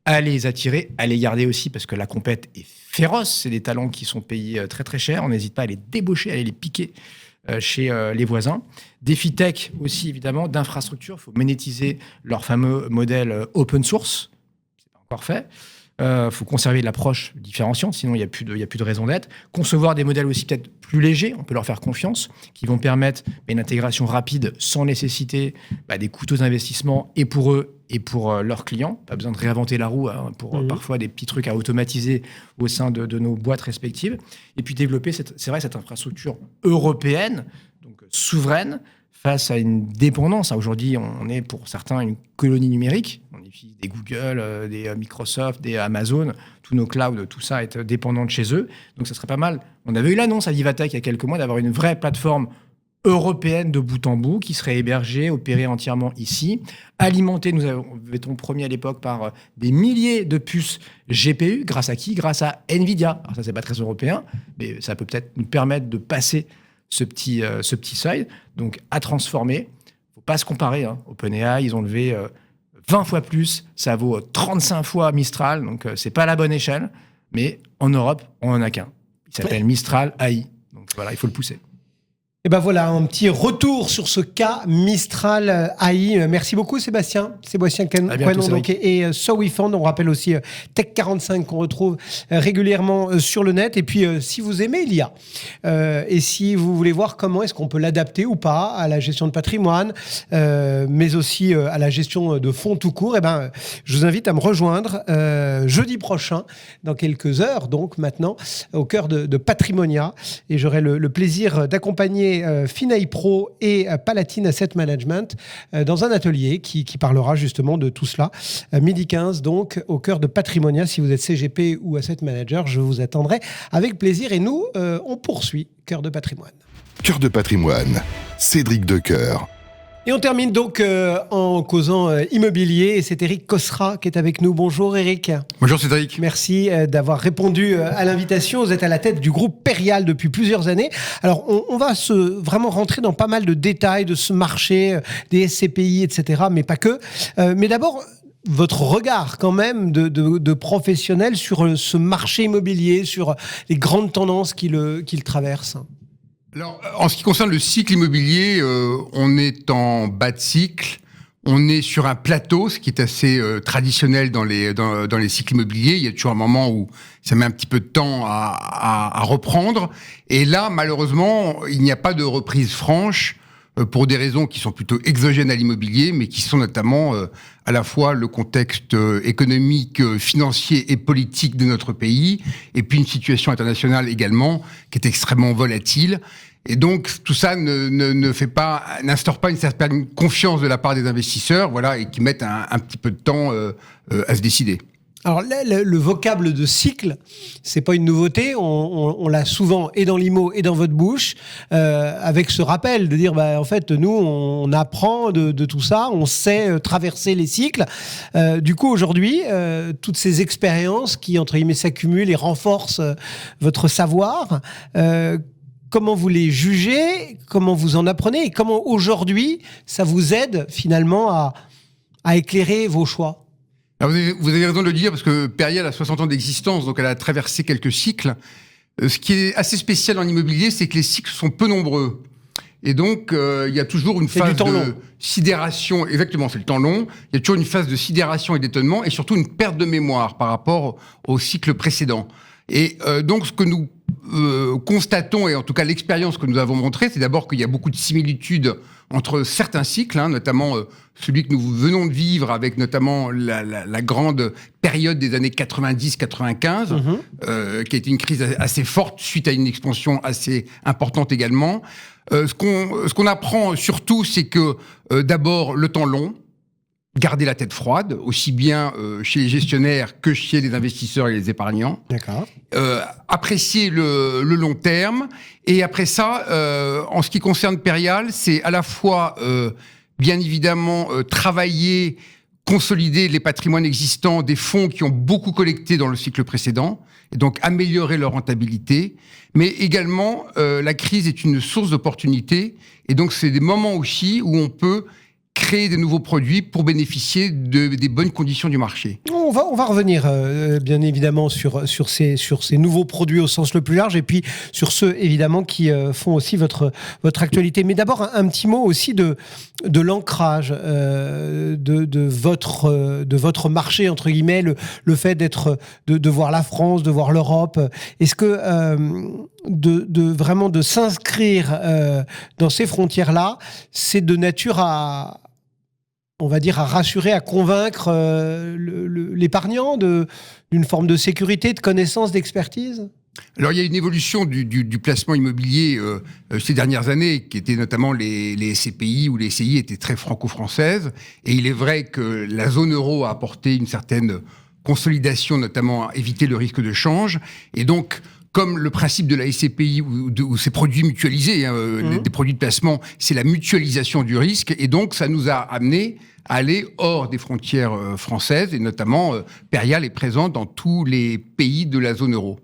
[SPEAKER 4] à les attirer, à les garder aussi, parce que la compète est féroce. C'est des talents qui sont payés très très cher. On n'hésite pas à les débaucher, à aller les piquer chez les voisins. Défi tech aussi, évidemment, d'infrastructure. Il faut monétiser leur fameux modèle open source. C'est pas encore fait. Faut conserver l'approche différenciante, sinon il n'y a plus de raison d'être. Concevoir des modèles aussi peut-être plus légers, on peut leur faire confiance, qui vont permettre une intégration rapide sans nécessiter des coûteux d'investissement, et pour eux et pour leurs clients. Pas besoin de réinventer la roue pour parfois des petits trucs à automatiser au sein de nos boîtes respectives. Et puis développer, c'est vrai, cette infrastructure européenne, donc souveraine, face à une dépendance. Aujourd'hui, on est pour certains une colonie numérique. On utilise des Google, des Microsoft, des Amazon, tous nos clouds, tout ça est dépendant de chez eux. Donc ça serait pas mal. On avait eu l'annonce à Vivatech il y a quelques mois d'avoir une vraie plateforme européenne de bout en bout qui serait hébergée, opérée entièrement ici, alimentée, nous étions promis à l'époque, par des milliers de puces GPU. Grâce à qui ? Grâce à Nvidia. Alors ça, c'est pas très européen, mais ça peut peut-être nous permettre de passer ce petit seuil, donc à transformer. Faut pas se comparer. OpenAI, ils ont levé 20 fois plus, ça vaut 35 fois Mistral, donc c'est pas la bonne échelle, mais en Europe, on en a qu'un. Il s'appelle Mistral AI, donc voilà, il faut le pousser.
[SPEAKER 2] Et ben voilà, un petit retour sur ce cas Mistral AI. Merci beaucoup Sébastien. Sébastien Coenon donc, et SoWeFund. On rappelle aussi Tech45 qu'on retrouve régulièrement sur le net. Et puis si vous aimez l'IA et si vous voulez voir comment est-ce qu'on peut l'adapter ou pas à la gestion de patrimoine, mais aussi à la gestion de fonds tout court, et ben je vous invite à me rejoindre jeudi prochain, dans quelques heures donc maintenant, au cœur de Patrimonia. Et j'aurai le plaisir d'accompagner Finae Pro et Palatine Asset Management dans un atelier qui parlera justement de tout cela. Midi 15, donc, au cœur de Patrimonia. Si vous êtes CGP ou Asset Manager, je vous attendrai avec plaisir. Et nous, on poursuit Cœur de Patrimoine.
[SPEAKER 1] Cœur de Patrimoine, Cédric Decoeur.
[SPEAKER 2] Et on termine donc en causant immobilier. Et c'est Eric Cosra qui est avec nous. Bonjour Eric.
[SPEAKER 5] Bonjour Cédric.
[SPEAKER 2] Merci d'avoir répondu à l'invitation. Vous êtes à la tête du groupe Perial depuis plusieurs années. Alors on va vraiment rentrer dans pas mal de détails de ce marché, des SCPI, etc. Mais pas que. Mais d'abord, votre regard quand même de professionnel sur ce marché immobilier, sur les grandes tendances qu'il traverse.
[SPEAKER 5] Alors, en ce qui concerne le cycle immobilier, on est en bas de cycle On est sur un plateau, ce qui est assez traditionnel dans les cycles immobiliers. Il y a toujours un moment où ça met un petit peu de temps à reprendre. Et là, malheureusement, il n'y a pas de reprise franche pour des raisons qui sont plutôt exogènes à l'immobilier, mais qui sont notamment à la fois le contexte économique, financier et politique de notre pays, et puis une situation internationale également qui est extrêmement volatile. Et donc tout ça n'instaure pas une certaine confiance de la part des investisseurs, voilà, et qui mettent un petit peu de temps à se décider.
[SPEAKER 2] Alors le vocable de cycle, c'est pas une nouveauté. On l'a souvent et dans l'IMO et dans votre bouche, avec ce rappel de dire en fait nous on apprend de tout ça, on sait traverser les cycles. Du coup aujourd'hui, toutes ces expériences qui entre guillemets s'accumulent et renforcent votre savoir. Comment vous les jugez, comment vous en apprenez et comment aujourd'hui ça vous aide finalement à éclairer vos choix?
[SPEAKER 5] Alors vous avez raison de le dire, parce que Perial a 60 ans d'existence, donc elle a traversé quelques cycles. Ce qui est assez spécial en immobilier, c'est que les cycles sont peu nombreux. Et donc, il y a toujours une phase de sidération. Exactement, c'est le temps long. Il y a toujours une phase de sidération et d'étonnement, et surtout une perte de mémoire par rapport au cycle précédent. Et donc, ce que nous constatons, et en tout cas l'expérience que nous avons montrée, c'est d'abord qu'il y a beaucoup de similitudes entre certains cycles, notamment celui que nous venons de vivre avec notamment la grande période des années 90-95, qui a été une crise assez forte suite à une expansion assez importante également. Ce qu'on apprend surtout, c'est que d'abord le temps long, garder la tête froide, aussi bien chez les gestionnaires que chez les investisseurs et les épargnants.
[SPEAKER 2] D'accord.
[SPEAKER 5] Apprécier le long terme. Et après ça, en ce qui concerne Perial, c'est à la fois, bien évidemment, travailler, consolider les patrimoines existants des fonds qui ont beaucoup collecté dans le cycle précédent, et donc améliorer leur rentabilité. Mais également, la crise est une source d'opportunités, et donc c'est des moments aussi où on peut créer des nouveaux produits pour bénéficier des bonnes conditions du marché.
[SPEAKER 2] On va revenir bien évidemment sur ces nouveaux produits au sens le plus large et puis sur ceux évidemment qui font aussi votre actualité. Mais d'abord un petit mot aussi de l'ancrage de votre marché entre guillemets, le fait de voir la France, de voir l'Europe. Est-ce que vraiment de s'inscrire dans ces frontières-là, c'est de nature à rassurer, à convaincre l'épargnant d'une forme de sécurité, de connaissance, d'expertise?
[SPEAKER 5] Alors, il y a une évolution du placement immobilier ces dernières années, qui étaient notamment les SCPI ou les SCI étaient très franco-françaises. Et il est vrai que la zone euro a apporté une certaine consolidation, notamment à éviter le risque de change. Et donc, comme le principe de la SCPI ou ces produits mutualisés, des produits de placement, c'est la mutualisation du risque. Et donc, ça nous a amené à aller hors des frontières françaises. Et notamment, Perial est présent dans tous les pays de la zone euro.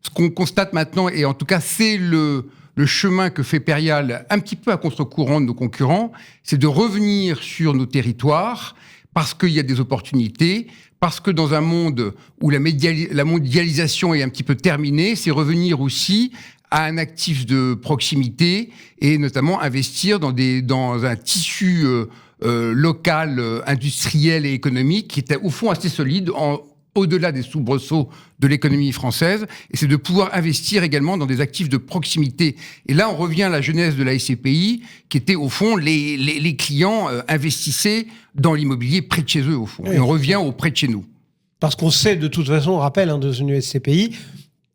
[SPEAKER 5] Ce qu'on constate maintenant, et en tout cas, c'est le chemin que fait Perial un petit peu à contre-courant de nos concurrents, c'est de revenir sur nos territoires parce qu'il y a des opportunités, parce que dans un monde où la mondialisation est un petit peu terminée, c'est revenir aussi à un actif de proximité et notamment investir dans un tissu local, industriel et économique qui est au fond assez solide au-delà des soubresauts de l'économie française, et c'est de pouvoir investir également dans des actifs de proximité. Et là, on revient à la genèse de la SCPI, qui était au fond, les clients investissaient dans l'immobilier près de chez eux, au fond. Oui. Et on revient au près de chez nous.
[SPEAKER 2] Parce qu'on sait, de toute façon, on rappelle, dans une SCPI,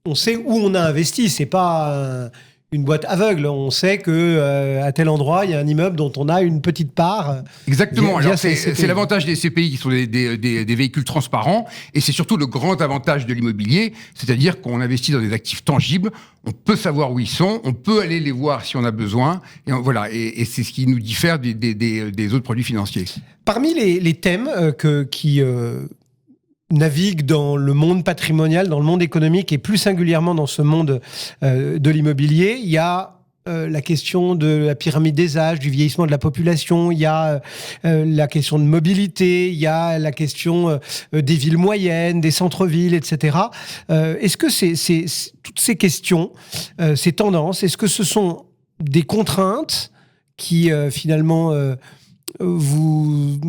[SPEAKER 2] on sait où on a investi. C'est pas une boîte aveugle. On sait que à tel endroit, il y a un immeuble dont on a une petite part.
[SPEAKER 5] Exactement. Alors c'est l'avantage des SCPI qui sont des véhicules transparents, et c'est surtout le grand avantage de l'immobilier, c'est-à-dire qu'on investit dans des actifs tangibles. On peut savoir où ils sont, on peut aller les voir si on a besoin, et voilà. Et c'est ce qui nous diffère des autres produits financiers.
[SPEAKER 2] Parmi les thèmes qui navigue dans le monde patrimonial, dans le monde économique et plus singulièrement dans ce monde de l'immobilier, il y a la question de la pyramide des âges, du vieillissement de la population, il y a la question de mobilité, il y a la question des villes moyennes, des centres-villes, etc. Est-ce que toutes ces questions, ces tendances, est-ce que ce sont des contraintes qui finalement vous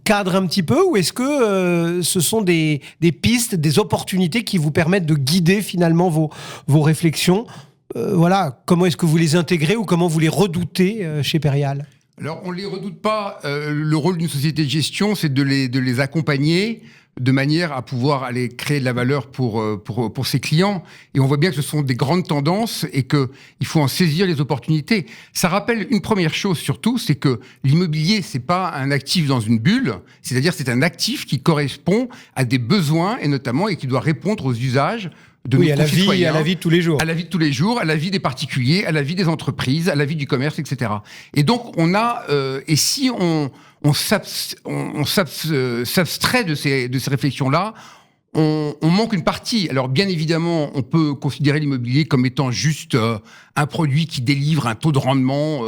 [SPEAKER 2] cadre un petit peu, ou est-ce que ce sont des pistes, des opportunités qui vous permettent de guider finalement vos réflexions? Voilà, comment est-ce que vous les intégrez ou comment vous les redoutez chez Perial?
[SPEAKER 5] Alors, on ne les redoute pas. Le rôle d'une société de gestion, c'est de les accompagner de manière à pouvoir aller créer de la valeur pour ses clients. Et on voit bien que ce sont des grandes tendances et qu'il faut en saisir les opportunités. Ça rappelle une première chose surtout, c'est que l'immobilier, c'est pas un actif dans une bulle. C'est-à-dire, c'est un actif qui correspond à des besoins et notamment, et qui doit répondre aux usages de nos concitoyens.
[SPEAKER 2] À la vie de tous les jours.
[SPEAKER 5] À la vie de tous les jours, à la vie des particuliers, à la vie des entreprises, à la vie du commerce, etc. Et donc, on a, et si on s'abstrait de ces réflexions-là, on manque une partie. Alors, bien évidemment, on peut considérer l'immobilier comme étant juste un produit qui délivre un taux de rendement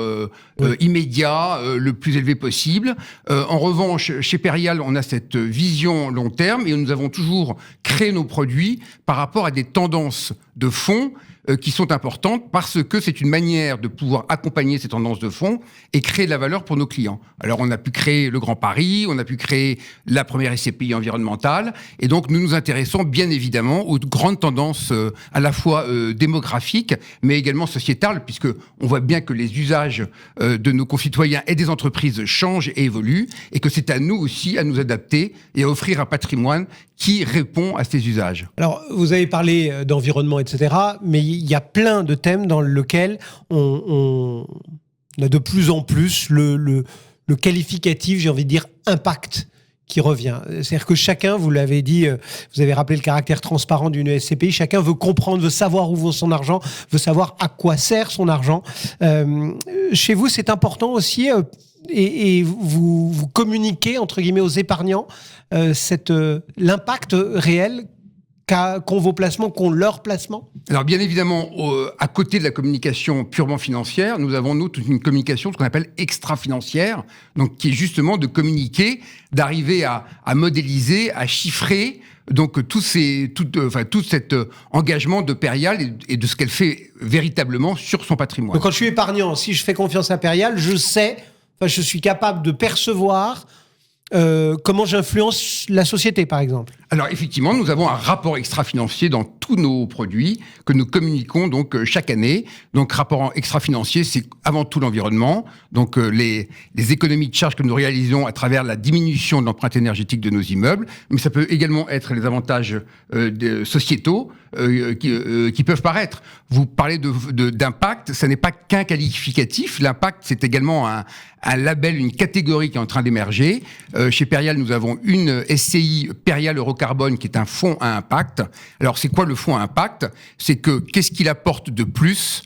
[SPEAKER 5] immédiat, le plus élevé possible. En revanche, chez Perial, on a cette vision long terme et nous avons toujours créé nos produits par rapport à des tendances de fond qui sont importantes parce que c'est une manière de pouvoir accompagner ces tendances de fond et créer de la valeur pour nos clients. Alors, on a pu créer le Grand Paris, on a pu créer la première SCPI environnementale, et donc nous nous intéressons bien évidemment aux grandes tendances à la fois démographiques, mais également sociétales, puisque on voit bien que les usages de nos concitoyens et des entreprises changent et évoluent, et que c'est à nous aussi à nous adapter et à offrir un patrimoine qui répond à ces usages.
[SPEAKER 2] Alors, vous avez parlé d'environnement, etc., mais il y a plein de thèmes dans lesquels on a de plus en plus le qualificatif, j'ai envie de dire, impact qui revient. C'est-à-dire que chacun, vous l'avez dit, vous avez rappelé le caractère transparent d'une SCPI, chacun veut comprendre, veut savoir où va son argent, veut savoir à quoi sert son argent. Chez vous, c'est important aussi, et vous communiquez, entre guillemets, aux épargnants l'impact réel qu'ont vos placements, qu'ont leurs placements?
[SPEAKER 5] Alors bien évidemment, à côté de la communication purement financière, nous avons toute une communication, ce qu'on appelle extra-financière, donc qui est justement de communiquer, d'arriver à modéliser, à chiffrer donc tout cet engagement de Perial et de ce qu'elle fait véritablement sur son patrimoine.
[SPEAKER 2] Donc quand je suis épargnant, si je fais confiance à Perial, je suis capable de percevoir comment j'influence la société, par exemple.
[SPEAKER 5] Alors effectivement, nous avons un rapport extra-financier dans tous nos produits que nous communiquons donc chaque année. Donc rapport extra-financier, c'est avant tout l'environnement, donc les économies de charges que nous réalisons à travers la diminution de l'empreinte énergétique de nos immeubles, mais ça peut également être les avantages sociétaux qui peuvent paraître. Vous parlez d'impact, ça n'est pas qu'un qualificatif. L'impact, c'est également un label, une catégorie qui est en train d'émerger. Chez Perial, nous avons une SCI Perial Eurocarbone qui est un fonds à impact. Alors, c'est quoi le fonds à impact? C'est qu'est-ce qu'il apporte de plus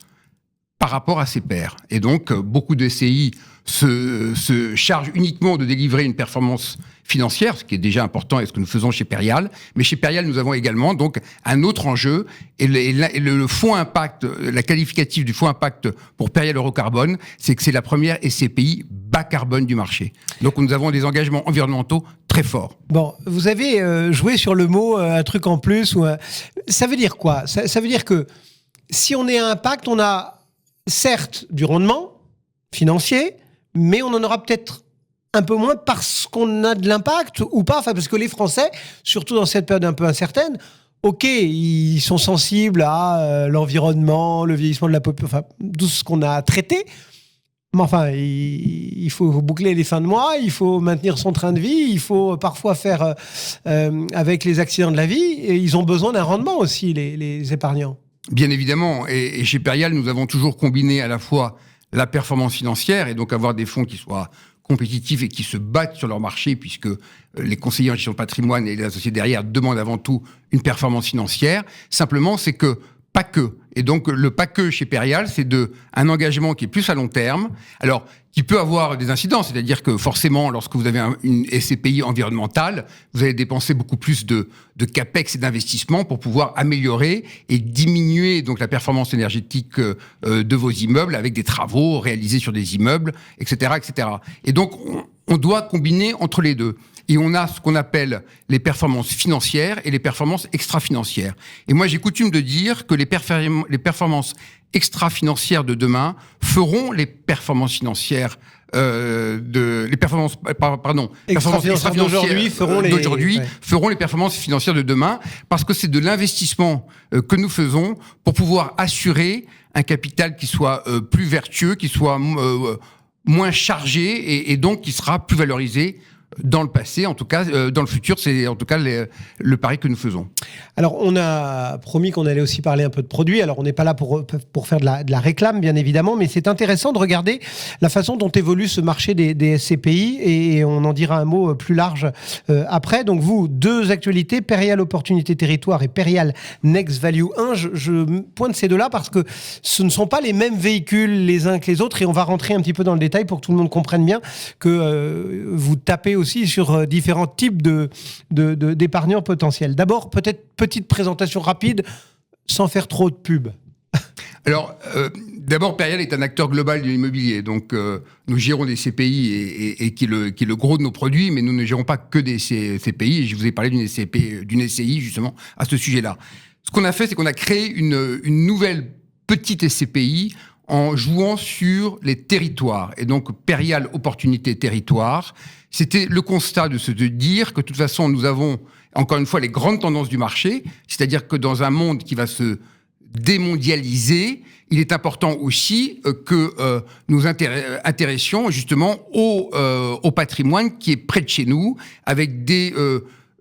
[SPEAKER 5] par rapport à ses pairs? Et donc, beaucoup de SCI se chargent uniquement de délivrer une performance financière, ce qui est déjà important et ce que nous faisons chez Perial. Mais chez Perial, nous avons également donc un autre enjeu. Et le fonds impact, la qualificative du fonds impact pour Perial Eurocarbone, c'est que c'est la première SCPI bas carbone du marché. Donc nous avons des engagements environnementaux très forts.
[SPEAKER 2] Bon, vous avez joué sur le mot un truc en plus. Ça veut dire quoi? Ça veut dire que si on est à impact, on a certes du rendement financier, mais on en aura peut-être un peu moins parce qu'on a de l'impact ou pas, parce que les Français, surtout dans cette période un peu incertaine, ok, ils sont sensibles à l'environnement, le vieillissement de la population, tout ce qu'on a traité, mais enfin, il faut boucler les fins de mois, il faut maintenir son train de vie, il faut parfois faire avec les accidents de la vie, et ils ont besoin d'un rendement aussi, les épargnants.
[SPEAKER 5] Bien évidemment, et chez Perial, nous avons toujours combiné à la fois la performance financière, et donc avoir des fonds qui soient compétitifs et qui se battent sur leur marché, puisque les conseillers en gestion de patrimoine et les associés derrière demandent avant tout une performance financière. Simplement, c'est que pas que. Et donc, le pas que chez Perial, c'est un engagement qui est plus à long terme, alors qui peut avoir des incidences, c'est-à-dire que forcément, lorsque vous avez une SCPI environnementale, vous allez dépenser beaucoup plus de capex et d'investissement pour pouvoir améliorer et diminuer donc la performance énergétique de vos immeubles avec des travaux réalisés sur des immeubles, etc., etc. Et donc, on doit combiner entre les deux. Et on a ce qu'on appelle les performances financières et les performances extra-financières. Et moi, j'ai coutume de dire que les performances extra-financières de demain feront les performances financières les performances,
[SPEAKER 2] extra-financières d'aujourd'hui
[SPEAKER 5] feront les performances financières de demain, parce que c'est de l'investissement que nous faisons pour pouvoir assurer un capital qui soit plus vertueux, qui soit moins chargé et donc qui sera plus valorisé dans le passé, en tout cas, dans le futur, c'est en tout cas le pari que nous faisons.
[SPEAKER 2] Alors, on a promis qu'on allait aussi parler un peu de produits. Alors, on n'est pas là pour faire de la réclame, bien évidemment, mais c'est intéressant de regarder la façon dont évolue ce marché des SCPI, et on en dira un mot plus large après. Donc, vous, deux actualités, Perial Opportunité Territoire et Perial Next Value 1. Je pointe ces deux-là parce que ce ne sont pas les mêmes véhicules les uns que les autres, et on va rentrer un petit peu dans le détail pour que tout le monde comprenne bien que vous tapez aussi sur différents types d'épargnants potentiels. D'abord, peut-être petite présentation rapide, sans faire trop de pub.
[SPEAKER 5] Alors, d'abord, Perial est un acteur global de l'immobilier. Donc, nous gérons des CPI et qui est le gros de nos produits, mais nous ne gérons pas que des CPI. Et je vous ai parlé d'une SCI, justement, à ce sujet-là. Ce qu'on a fait, c'est qu'on a créé une nouvelle petite SCPI en jouant sur les territoires. Et donc, Perial Opportunité Territoire, c'était le constat de se dire que, de toute façon, nous avons, encore une fois, les grandes tendances du marché, c'est-à-dire que dans un monde qui va se démondialiser, il est important aussi que nous intéressions justement au patrimoine qui est près de chez nous, avec des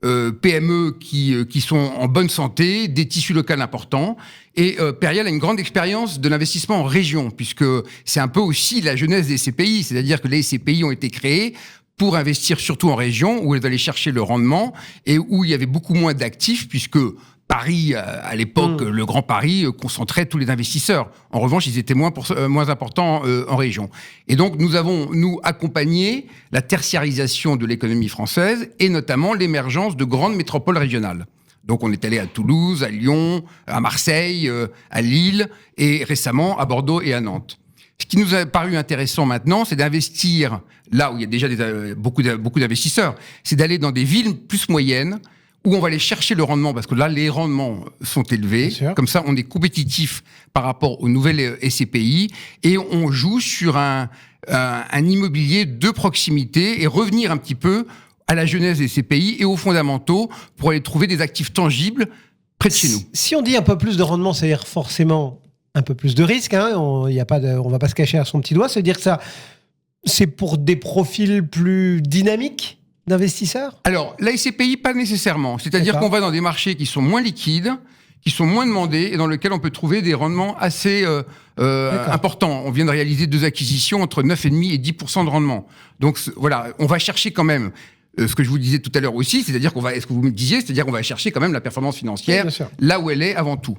[SPEAKER 5] PME qui sont en bonne santé, des tissus locaux importants. Et Perial a une grande expérience de l'investissement en région, puisque c'est un peu aussi la jeunesse des SCPI, c'est-à-dire que les SCPI ont été créés pour investir surtout en région, où elles allaient chercher le rendement, et où il y avait beaucoup moins d'actifs, puisque Paris, à l'époque, le Grand Paris, concentrait tous les investisseurs. En revanche, ils étaient moins importants en région. Et donc, nous avons, accompagné la tertiarisation de l'économie française, et notamment l'émergence de grandes métropoles régionales. Donc, on est allé à Toulouse, à Lyon, à Marseille, à Lille, et récemment à Bordeaux et à Nantes. Ce qui nous a paru intéressant maintenant, c'est d'investir là où il y a déjà beaucoup d'investisseurs, c'est d'aller dans des villes plus moyennes, où on va aller chercher le rendement, parce que là, les rendements sont élevés. Comme ça, on est compétitif par rapport aux nouvelles SCPI, et on joue sur un immobilier de proximité, et revenir un petit peu à la jeunesse des SCPI et aux fondamentaux pour aller trouver des actifs tangibles près de chez nous.
[SPEAKER 2] Si on dit un peu plus de rendement, c'est-à-dire forcément un peu plus de risque, hein, on va pas se cacher à son petit doigt, c'est-à-dire que ça, c'est pour des profils plus dynamiques d'investisseurs ?
[SPEAKER 5] Alors, la SCPI, pas nécessairement. C'est-à-dire qu'on va dans des marchés qui sont moins liquides, qui sont moins demandés, et dans lesquels on peut trouver des rendements assez importants. On vient de réaliser 2 acquisitions entre 9,5 et 10% de rendement. Donc voilà, on va chercher quand même ce que je vous disais tout à l'heure aussi, c'est-à-dire ce que vous me disiez, c'est-à-dire qu'on va chercher quand même la performance financière là où elle est avant tout.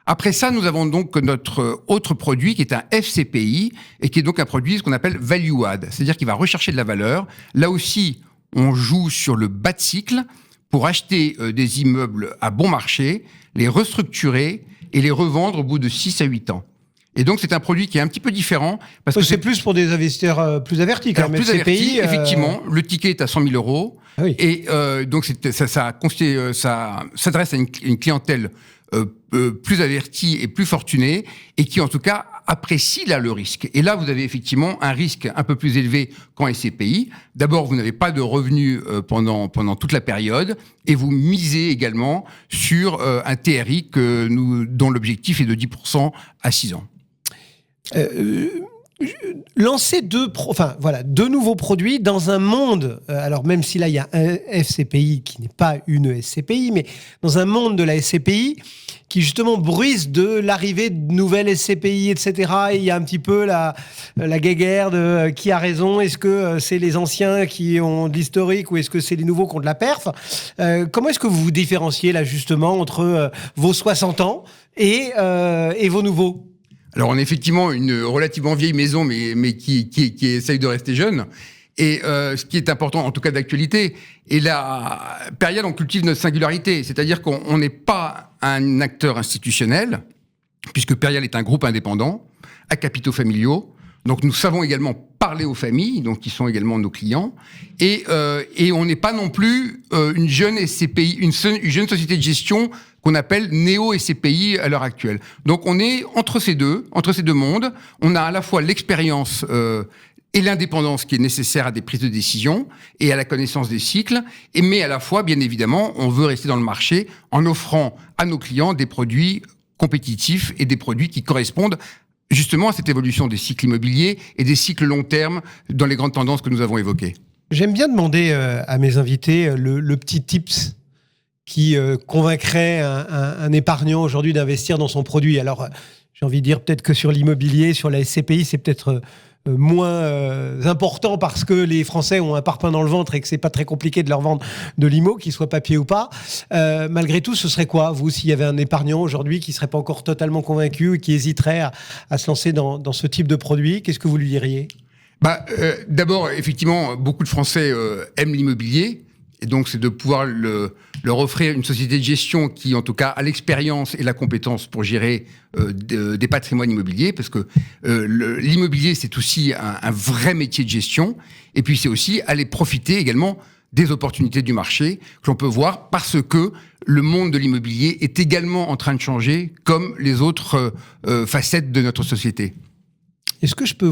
[SPEAKER 5] Après ça, nous avons donc notre autre produit qui est un FCPI, et qui est donc un produit, ce qu'on appelle value add, c'est-à-dire qu'il va rechercher de la valeur. Là aussi, on joue sur le bas de cycle pour acheter des immeubles à bon marché, les restructurer et les revendre au bout de 6 à 8 ans. Et donc, c'est un produit qui est un petit peu différent. Parce que
[SPEAKER 2] c'est plus pour des investisseurs plus avertis. Quand même.
[SPEAKER 5] Plus avertis, effectivement. Le ticket est à 100 000 euros. Ah oui. Et donc, ça s'adresse à une clientèle plus avertie et plus fortunée, et qui, en tout cas, apprécie là le risque. Et là, vous avez effectivement un risque un peu plus élevé qu'en SCPI. D'abord, vous n'avez pas de revenus pendant toute la période, et vous misez également sur un TRI dont l'objectif est de 10% à 6 ans.
[SPEAKER 2] Lancer deux nouveaux produits dans un monde, alors même si là il y a un FCPI qui n'est pas une SCPI, mais dans un monde de la SCPI qui justement bruise de l'arrivée de nouvelles SCPI, etc. Et il y a un petit peu la guéguerre de qui a raison, est-ce que c'est les anciens qui ont de l'historique ou est-ce que c'est les nouveaux qui ont de la perf ? Comment est-ce que vous vous différenciez là justement entre vos 60 ans et vos nouveaux ?
[SPEAKER 5] Alors, on est effectivement une relativement vieille maison, mais qui essaye de rester jeune. Et ce qui est important, en tout cas d'actualité, et là, Perial, on cultive notre singularité. C'est-à-dire qu'on n'est pas un acteur institutionnel, puisque Perial est un groupe indépendant, à capitaux familiaux. Donc, nous savons également parler aux familles, donc qui sont également nos clients. Et on n'est pas non plus une jeune SCPI, une jeune société de gestion qu'on appelle néo-SCPI à l'heure actuelle. Donc on est entre ces deux mondes. On a à la fois l'expérience et l'indépendance qui est nécessaire à des prises de décision et à la connaissance des cycles. Mais à la fois, bien évidemment, on veut rester dans le marché en offrant à nos clients des produits compétitifs et des produits qui correspondent justement à cette évolution des cycles immobiliers et des cycles long terme dans les grandes tendances que nous avons évoquées.
[SPEAKER 2] J'aime bien demander à mes invités le petit tips qui convaincrait un épargnant aujourd'hui d'investir dans son produit. Alors, j'ai envie de dire peut-être que sur l'immobilier, sur la SCPI, c'est peut-être moins important parce que les Français ont un parpaing dans le ventre et que c'est pas très compliqué de leur vendre de l'IMO, qu'il soit papier ou pas. Malgré tout, ce serait quoi, vous, s'il y avait un épargnant aujourd'hui qui serait pas encore totalement convaincu et qui hésiterait à se lancer dans ce type de produit? Qu'est-ce que vous lui diriez?
[SPEAKER 5] D'abord, effectivement, beaucoup de Français aiment l'immobilier. Et donc, c'est de pouvoir leur offrir une société de gestion qui, en tout cas, a l'expérience et la compétence pour gérer des patrimoines immobiliers, parce que l'immobilier, c'est aussi un vrai métier de gestion. Et puis, c'est aussi aller profiter également des opportunités du marché que l'on peut voir, parce que le monde de l'immobilier est également en train de changer, comme les autres facettes de notre société.
[SPEAKER 2] Est-ce que je peux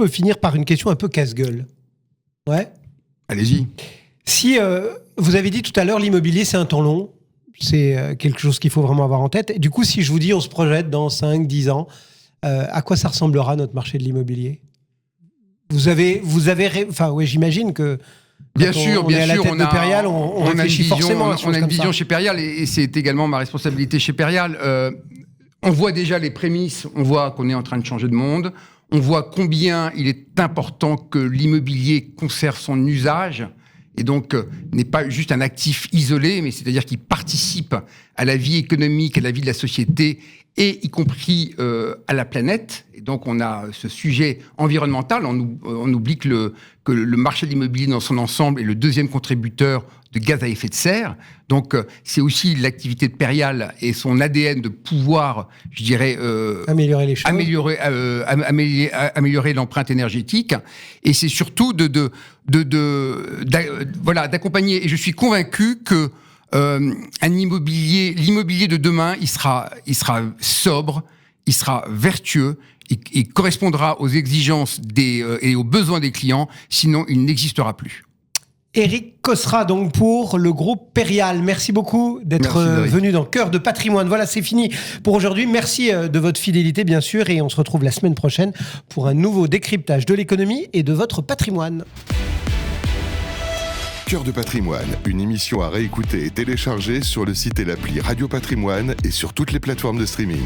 [SPEAKER 2] finir par une question un peu casse-gueule? Ouais.
[SPEAKER 5] Allez-y.
[SPEAKER 2] Si vous avez dit tout à l'heure, l'immobilier, c'est un temps long, c'est quelque chose qu'il faut vraiment avoir en tête. Et du coup, si je vous dis, on se projette dans 5, 10 ans, à quoi ça ressemblera notre marché de l'immobilier? J'imagine que
[SPEAKER 5] bien sûr, on a une vision chez Perial et c'est également ma responsabilité chez Perial. On voit déjà les prémices, on voit qu'on est en train de changer de monde. On voit combien il est important que l'immobilier conserve son usage et donc n'est pas juste un actif isolé, mais c'est-à-dire qu'il participe à la vie économique, à la vie de la société et y compris à la planète. Et donc on a ce sujet environnemental. On oublie que le marché de l'immobilier dans son ensemble est le deuxième contributeur de gaz à effet de serre. Donc, c'est aussi l'activité de Perial et son ADN de pouvoir, je dirais,
[SPEAKER 2] améliorer les choses,
[SPEAKER 5] améliorer l'empreinte énergétique. Et c'est surtout d'accompagner. Et je suis convaincu que l'immobilier de demain, il sera sobre, il sera vertueux. Il correspondra aux exigences et aux besoins des clients. Sinon, il n'existera plus.
[SPEAKER 2] Éric Cosra, donc, pour le groupe Perial. Merci beaucoup d'être venu dans Cœur de Patrimoine. Voilà, c'est fini pour aujourd'hui. Merci de votre fidélité, bien sûr, et on se retrouve la semaine prochaine pour un nouveau décryptage de l'économie et de votre patrimoine.
[SPEAKER 1] Cœur de Patrimoine, une émission à réécouter et télécharger sur le site et l'appli Radio Patrimoine et sur toutes les plateformes de streaming.